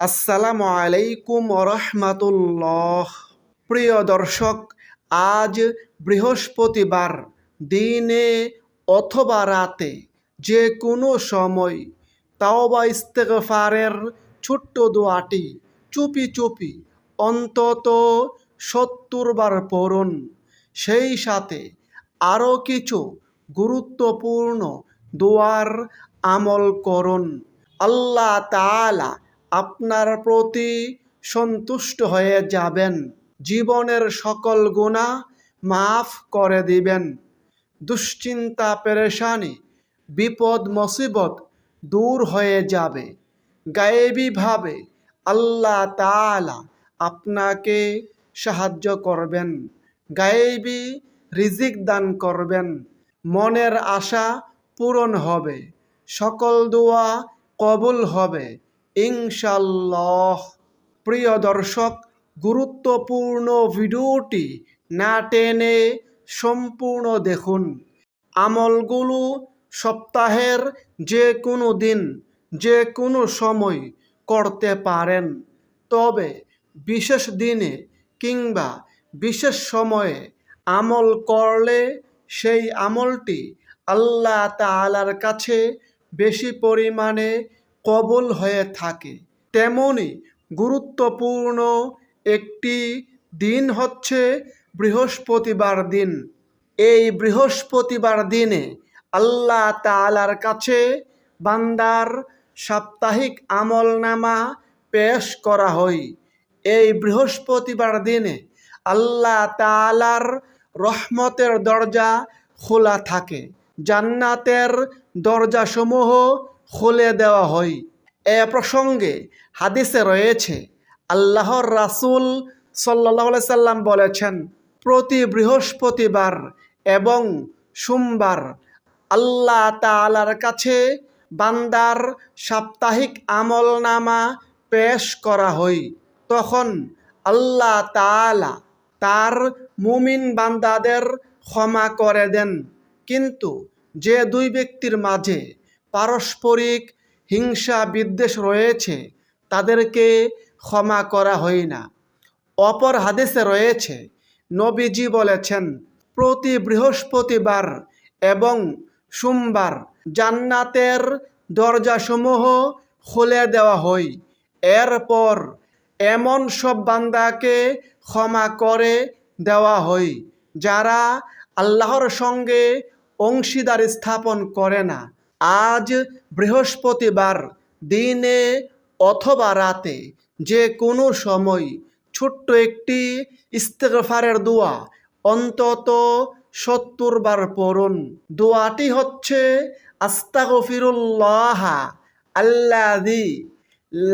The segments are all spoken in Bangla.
আসসালামু আলাইকুম রহমাতুল্লাহ। প্রিয় দর্শক, আজ বৃহস্পতিবার দিনে অথবা রাতে যে কোনো সময় তাওবা ইস্তেগফারের ছোট্ট দোয়াটি চুপি চুপি অন্তত ৭০ বার পড়ুন। সেই সাথে আরও কিছু গুরুত্বপূর্ণ দোয়ার আমল করুন। আল্লাহ তাআলা আপনার প্রতি সন্তুষ্ট হয়ে যাবেন, জীবনের সকল গুনাহ মাফ করে দিবেন, দুশ্চিন্তা পেরেশানি বিপদ মুসিবত দূর হয়ে যাবে। গায়েবীভাবে আল্লাহ তাআলা আপনাকে সাহায্য করবেন, গায়েবী রিজিক দান করবেন, মনের আশা পূরণ হবে, সকল দোয়া কবুল হবে ইনশাআল্লাহ। প্রিয় দর্শক, গুরুত্বপূর্ণ ভিডিওটি না টেনে সম্পূর্ণ দেখুন। আমলগুলো সপ্তাহের যে কোনো দিন যে কোনো সময় করতে পারেন, তবে বিশেষ দিনে কিংবা বিশেষ সময়ে আমল করলে সেই আমলটি আল্লাহ তাআলার কাছে বেশি পরিমাণে কবুল হয়ে থাকে। তেমনি গুরুত্বপূর্ণ একটি দিন হচ্ছে বৃহস্পতিবার দিন। এই বৃহস্পতিবার দিনে আল্লাহ তাআলার কাছে বান্দার সাপ্তাহিক আমলনামা পেশ করা হয়। এই বৃহস্পতিবার দিনে আল্লাহ তাআলার রহমতের দরজা খোলা থাকে, জান্নাতের দরজাসমূহ খুলে দেওয়া হয়। এ প্রসঙ্গে হাদিসে রয়েছে, আল্লাহর রাসূল সাল্লাল্লাহু আলাইহি সাল্লাম বলেছেন, প্রতি বৃহস্পতিবার এবং সোমবার আল্লাহ তাআলার কাছে বান্দার সাপ্তাহিক আমলনামা পেশ করা হয়। তখন আল্লাহ তাআলা তার মুমিন বান্দাদের ক্ষমা করে দেন। কিন্তু যে দুই ব্যক্তির মাঝে পারস্পরিক হিংসা বিদ্বেষ রয়েছে তাদেরকে ক্ষমা করা হয় না। অপর হাদিসে রয়েছে, নবীজি বলেছেন, প্রতি বৃহস্পতিবার এবং সোমবার জান্নাতের দরজাসমূহ খুলে দেওয়া হয়। এরপর এমন সব বান্দাকে ক্ষমা করে দেওয়া হয় যারা আল্লাহর সঙ্গে অংশীদার স্থাপন করে না। আজ বৃহস্পতিবার দিনে অথবা রাতে যে কোনো সময় ছোট্ট একটি ইস্তেগফারের দোয়া অন্তত ৭০ বার পড়ুন। দোয়াটি হচ্ছে, আস্তাগফিরুল্লাহ আল্লাযী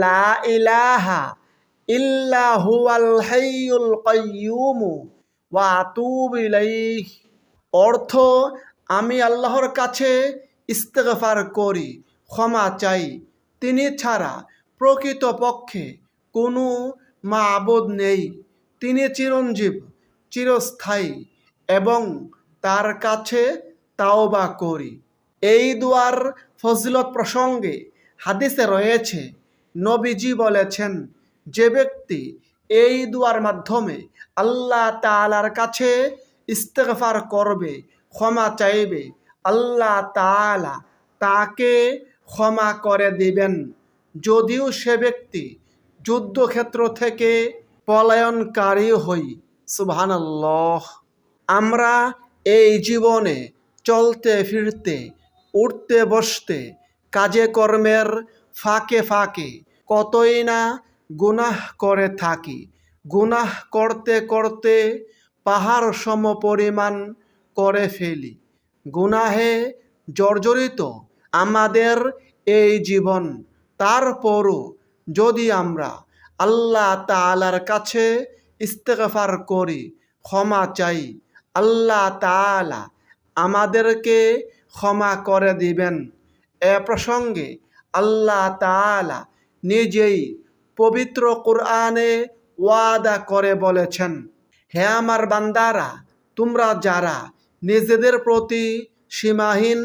লা ইলাহা ইল্লা হুয়াল হাইয়ুল কাইয়্যুম ওয়া আতুবু ইলাইহি। অর্থ, আমি আল্লাহর কাছে ইস্তেগফার করি, ক্ষমা চাই, তিনি ছাড়া প্রকৃতপক্ষে কোনো মাবুদ নেই, তিনি চিরঞ্জীব, চিরস্থায়ী এবং তার কাছে তাওবা করি। এই দুয়ার ফজিলত প্রসঙ্গে হাদিসে রয়েছে, নবীজি বলেছেন, যে ব্যক্তি এই দুয়ার মাধ্যমে আল্লাহ তাআলার কাছে ইস্তেগফার করবে, ক্ষমা চাইবে, আল্লাহ তাআলা তাকে ক্ষমা করে দিবেন, যদিও সে ব্যক্তি যুদ্ধক্ষেত্র থেকে পলায়নকারী হই। সুবহানাল্লাহ। আমরা এই জীবনে চলতে ফিরতে, উঠতে বসতে, কাজে কর্মের ফাঁকে ফাঁকে কতই না গুনাহ করে থাকি। গুনাহ করতে করতে পাহাড় সম পরিমাণ করে ফেলি। গুনাহে জর্জরিত আমাদের এই জীবন। তারপরও যদি আমরা আল্লাহ তাআলার কাছে ইস্তেগফার করি, ক্ষমা চাই, আল্লাহ তাআলা আমাদেরকে ক্ষমা করে দিবেন। এ প্রসঙ্গে আল্লাহ তাআলা নিজেই পবিত্র কোরআনে ওয়াদা করে বলেছেন, হে আমার বান্দারা, তোমরা যারা নিজেদের প্রতি সীমাহীন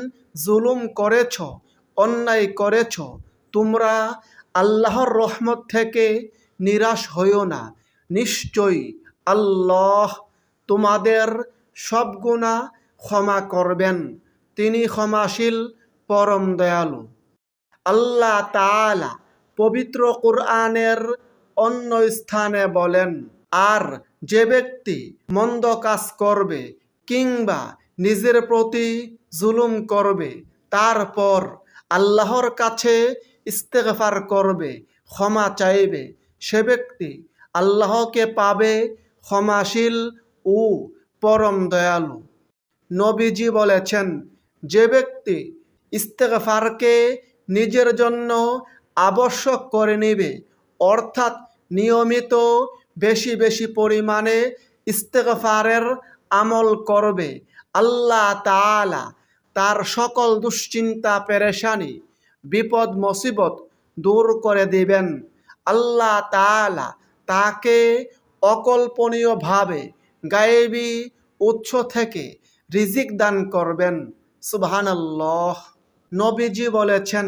জুলুম করেছ, অন্যায় করেছ, তোমরা আল্লাহর রহমত থেকে নিরাশ হইও না, নিশ্চয়ই আল্লাহ তোমাদের সব গুনাহ ক্ষমা করবেন, তিনি ক্ষমাশীল পরম দয়ালু। আল্লাহ তাআলা পবিত্র কুরআনের অন্য স্থানে বলেন, আর যে ব্যক্তি মন্দ কাজ করবে কিংবা নিজের প্রতি জুলুম করবে, তারপর আল্লাহর কাছে ইস্তেগফার করবে, ক্ষমা চাইবে, সে ব্যক্তি আল্লাহকে পাবে ক্ষমাশীল ও পরম দয়ালু। নবীজি বলেছেন, যে ব্যক্তি ইস্তেগফারকে নিজের জন্য আবশ্যক করে নেবে, অর্থাৎ নিয়মিত বেশি বেশি পরিমাণে ইস্তেগফারের আমল করবে, আল্লাহ তাআলা তার সকল দুশ্চিন্তা পেরেশানি বিপদ মুসিবত দূর করে দিবেন। আল্লাহ তাআলা তাকে অকল্পনীয়ভাবে গায়েবী উৎস থেকে রিজিক দান করবেন। সুবহানাল্লাহ। নবীজি বলেছেন,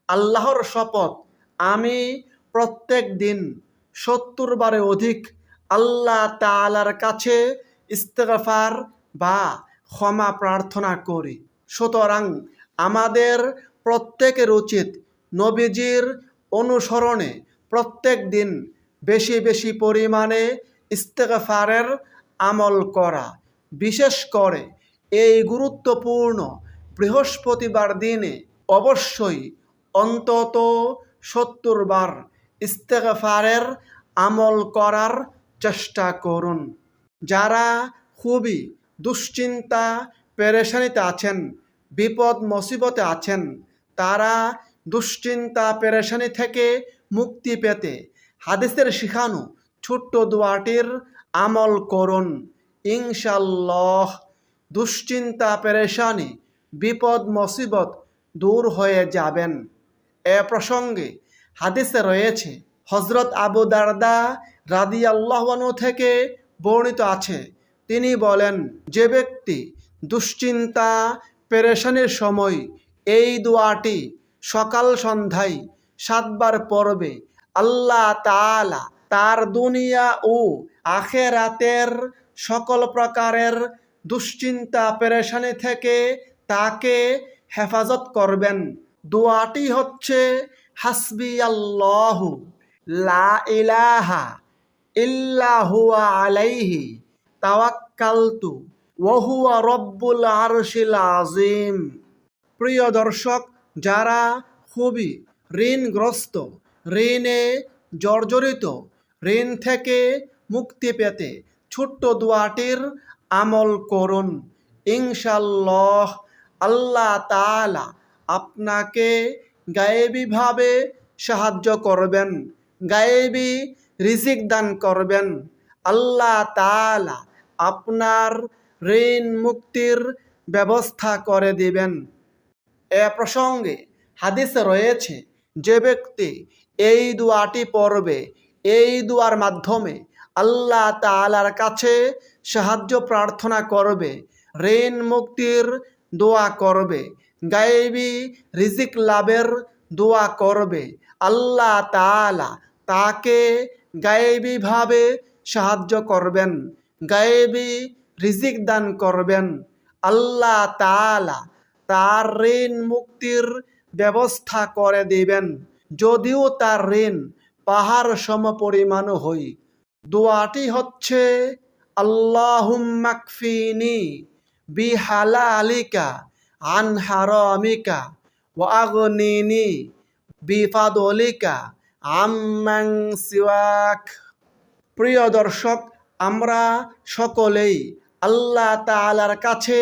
আল্লাহর শপথ, আমি প্রত্যেক দিন 70 বারে অধিক আল্লাহ তাআলার কাছে ইস্তেগফার বা ক্ষমা প্রার্থনা করি। সুতরাং আমাদের প্রত্যেকের উচিত নবীজির অনুসরণে প্রত্যেক দিন বেশি বেশি পরিমাণে ইস্তেগফারের আমল করা। বিশেষ করে এই গুরুত্বপূর্ণ বৃহস্পতিবার দিনে অবশ্যই অন্তত 70 বার ইস্তেগফারের আমল করার চেষ্টা করুন। যারা খুবই দুশ্চিন্তা পেরেশানিতে আছেন, বিপদ মুসিবতে আছেন, তারা দুশ্চিন্তা পেরেশানি থেকে মুক্তি পেতে হাদিসের শিখানো ছোট্ট দোয়াটির আমল করুন। ইনশাআল্লাহ দুশ্চিন্তা পেরেশানি বিপদ মুসিবত দূর হয়ে যাবেন। এ প্রসঙ্গে হাদিসে রয়েছে, হযরত আবু দারদা রাদিয়াল্লাহু আনহু থেকে বর্ণিত আছে, তিনি বলেন, যে ব্যক্তি দুশ্চিন্তা পেরেশানির সময় এই দোয়াটি সকাল সন্ধ্যায় 7 বার পড়বে, আল্লাহ তাআলা তার দুনিয়া ও আখিরাতের সকল প্রকারের দুশ্চিন্তা পেরেশানি থেকে তাকে হেফাজত করবেন। দোয়াটি হচ্ছে, হাসবি আল্লাহু লা ইলাহা ইল্লা হুয়া আলাইহি তাওয়াক্কালতু ওয়া হুয়া রব্বুল আরশিল আযীম। প্রিয় দর্শক, যারা খুবই ঋণগ্রস্ত, ঋণে জর্জরিত, ঋণ থেকে মুক্তি পেতে ছোট্ট দোয়াটির আমল করুন। ইনশাআল্লাহ আল্লাহ তাআলা আপনাকে গায়েবীভাবে সাহায্য করবেন, গায়েবী রিজিক দান করবেন। আল্লাহ তাআলা আপনার ঋণ মুক্তির ব্যবস্থা করে দিবেন। এ প্রসঙ্গে হাদিসে রয়েছে, যে ব্যক্তি এই দোয়াটি পড়বে, এই দোয়ার মাধ্যমে আল্লাহ তাআলার কাছে সাহায্য প্রার্থনা করবে, ঋণ মুক্তির দোয়া করবে, গায়েবী রিজিক লাভের দোয়া করবে, আল্লাহ তাআলা তাকে গায়েবীভাবে সাহায্য করবেন, গায়েবী রিজিক দান করবেন। আল্লাহ তাআলা তার ঋণ মুক্তির ব্যবস্থা করে দিবেন, যদিও তার ঋণ পাহাড় সম পরিমাণ হই। দোয়াটি হচ্ছে, আল্লাহুম্মা কফিনি বিহালালিকা আন হারামিকা ওয়া আগনিনি বিফাদলিকা আম্মান সিওয়াক। প্রিয় দর্শক, আমরা সকলেই আল্লাহ তাআলার কাছে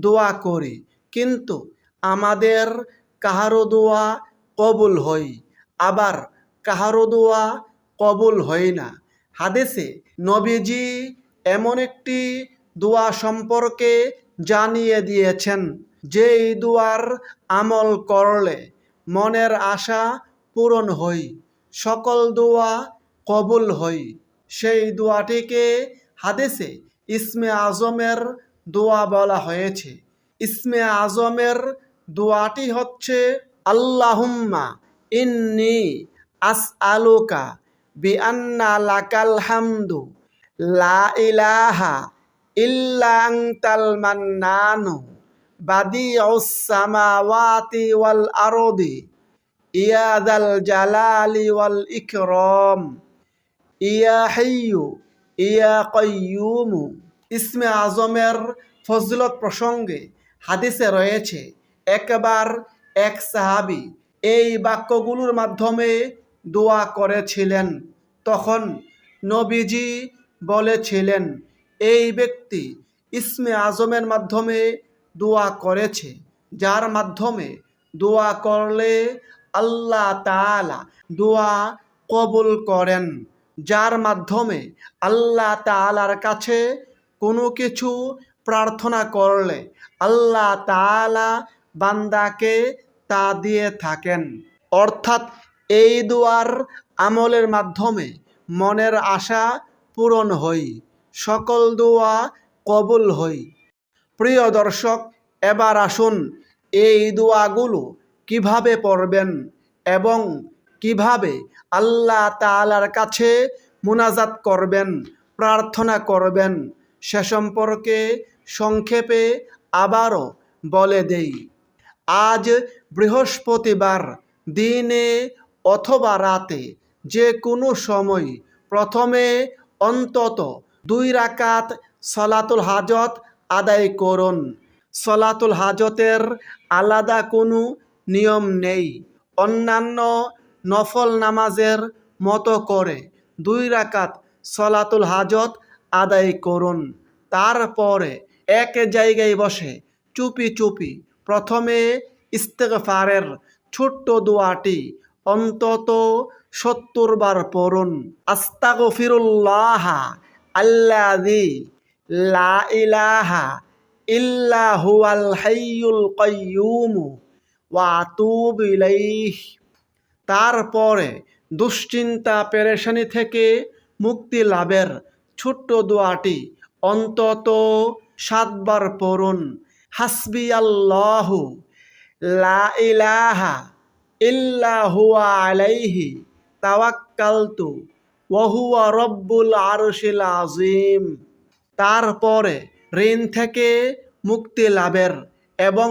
দোয়া করি, কিন্তু আমাদের কাহারো দোয়া কবুল হয়, আবার কাহারো দোয়া কবুল হয় না। হাদিসে নবীজি এমন একটি দোয়া সম্পর্কে জানিয়ে দিয়েছেন, যে এই দোয়ার আমল করলে মনের আশা পূরণ হয়, সকল দোয়া কবুল হয়। সেই দোয়াটিকে হাদিসে ইসমে আজমের দোয়া বলা হয়েছে। ইসমে আজমের দোয়াটি হচ্ছে, আল্লাহুম্মা ইন্নী আসআলুকা বিআন্না লাকাল হামদু লা ইলাহা ইল্লা আনতাল মান্নানু বাদিউস সামাওয়াতি ওয়াল আরদি ইয়া যাল জালালি ওয়াল ইকরাম ইয়া হাইয়্যু ইয়া কাইয়্যুম। ইসমে আজমের ফজিলত প্রসঙ্গে হাদিসে রয়েছে, একবার এক সাহাবী এই বাক্যগুলোর মাধ্যমে দোয়া করেছিলেন। তখন নবীজি বলেছিলেন, এই ব্যক্তি ইসমে আজমের মাধ্যমে দোয়া করেছে, যার মাধ্যমে দোয়া করলে আল্লাহ তাআলা দোয়া কবুল করেন, যার মাধ্যমে আল্লাহ তাআলার কাছে কোনো কিছু প্রার্থনা করলে আল্লাহ তাআলা বান্দাকে তা দিয়ে থাকেন। অর্থাৎ এই দোয়ার আমলের মাধ্যমে মনের আশা পূরণ হই, সকল দোয়া কবুল হই। প্রিয় দর্শক, এবার আসুন এই দোয়াগুলো কিভাবে পড়বেন এবং কিভাবে আল্লাহ তাআলার কাছে মুনাজাত করবেন, প্রার্থনা করবেন, সে সম্পর্কে সংক্ষেপে আবারও বলে দেই। আজ বৃহস্পতিবার দিনে অথবা রাতে যে কোনো সময় প্রথমে অন্তত 2 রাকাত সলাতুল হাজত আদায় করুন। সলাতুল হাজতের আলাদা কোনো নিয়ম নেই। অন্যান্য নফল নামাজের মতো করে 2 রাকাত সলাতুল হাজত আদায় করুন। তারপরে এক জায়গায় বসে চুপি চুপি প্রথমে ইস্তেগফারের ছোট্ট দোয়াটি অন্তত 70 বার পড়ুন। আস্তাগফিরুল্লাহ আল্লাযী লা ইলাহা ইল্লা হুয়াল হাইয়ুল কাইয়্যুম ওয়া আতুবু ইলাইহি। তারপরে দুশ্চিন্তা পেরেশানি থেকে মুক্তি লাভের ছোট্ট দোয়াটি অন্তত 7 বার পড়ুন। হাসবিয়াল্লাহু লা ইলাহা ইল্লা হুয়া আলাইহি তাওয়াক্কালতু ওয়া হুয়া রব্বুল আরশিল আযীম। তারপরে ঋণ থেকে মুক্তি লাভের এবং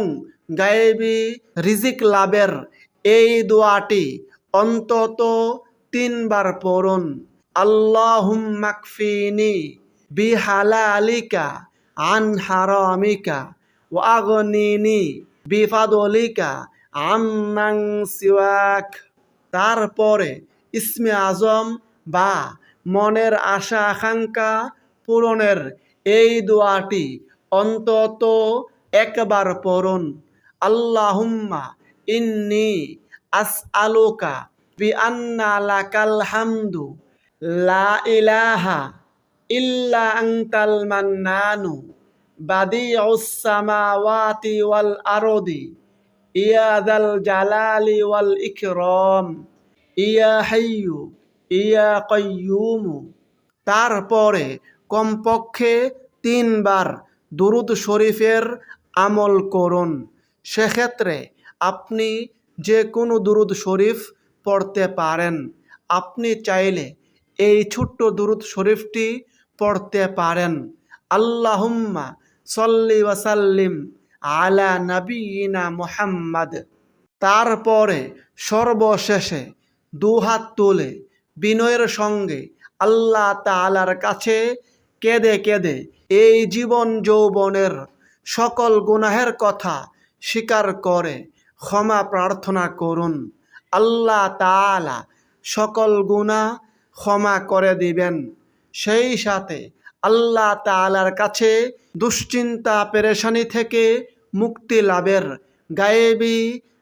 গায়েবী রিজিক লাভের এই দোয়াটি অন্তত 3 বার পড়ুন। আল্লাহুম্মা কফিনি বিহালালিকা আন হারামিকা ওয়া আগনিনি বিফাদলিকা আম্মান সিওয়াক। তারপরে ইসমে আজম বা মনের আশা আকাঙ্ক্ষা পূরণের এই দোয়াটি অন্তত 1 বার পড়ুন। আল্লাহুম্মা ইন্নী আসআলুকা বিআন্না লাকাল হামদু লা ইলাহা ইল্লা আনতাল মান্নানু বাদিউস সামাওয়াতি ওয়াল আরদি ইয়া যাল জালালি ওয়াল ইকরাম ইয়া হাইয়্যু ইয়া কাইয়্যুম। তারপরে কমপক্ষে 3 বার দুরুদ শরীফের আমল করুন। সেক্ষেত্রে আপনি যে কোনো দুরুদ শরীফ পড়তে পারেন। আপনি চাইলে এই ছোট্ট দুরুদ শরীফটি পড়তে পারেন। আল্লাহুম্মা সল্লি ওয়া সাল্লিম আলা নাবিয়িনা মুহাম্মাদ। তারপরে সর্বশেষে 2 হাত তুলে বিনয়ের সঙ্গে আল্লাহ তাআলার কাছে কেঁদে কেঁদে এই জীবন যৌবনের সকল গুনাহের কথা স্বীকার করে ক্ষমা প্রার্থনা করুন। আল্লাহ তাআলা সকল গুনাহ ক্ষমা করে দিবেন। সেই সাথে আল্লাহ তাআলার কাছে দুশ্চিন্তা পেরেশানি থেকে মুক্তি লাভের, গায়েবী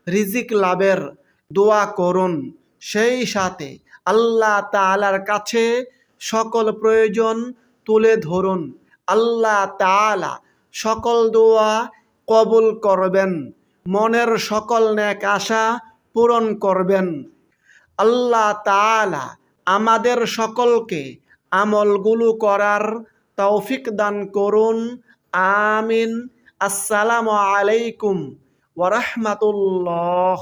রিজিক লাভের দোয়া করুন। সেই সাথে আল্লাহ তাআলার কাছে সকল প্রয়োজন তুলে ধরুন। আল্লাহ তাআলা সকল দোয়া কবুল করবেন, মনের সকল নেক আশা পূরণ করবেন। আল্লাহ তাআলা আমাদের সকলকে আমলগুলো করার তৌফিক দান করুন। আমিন। আসসালামু আলাইকুম ওয়া রাহমাতুল্লাহ।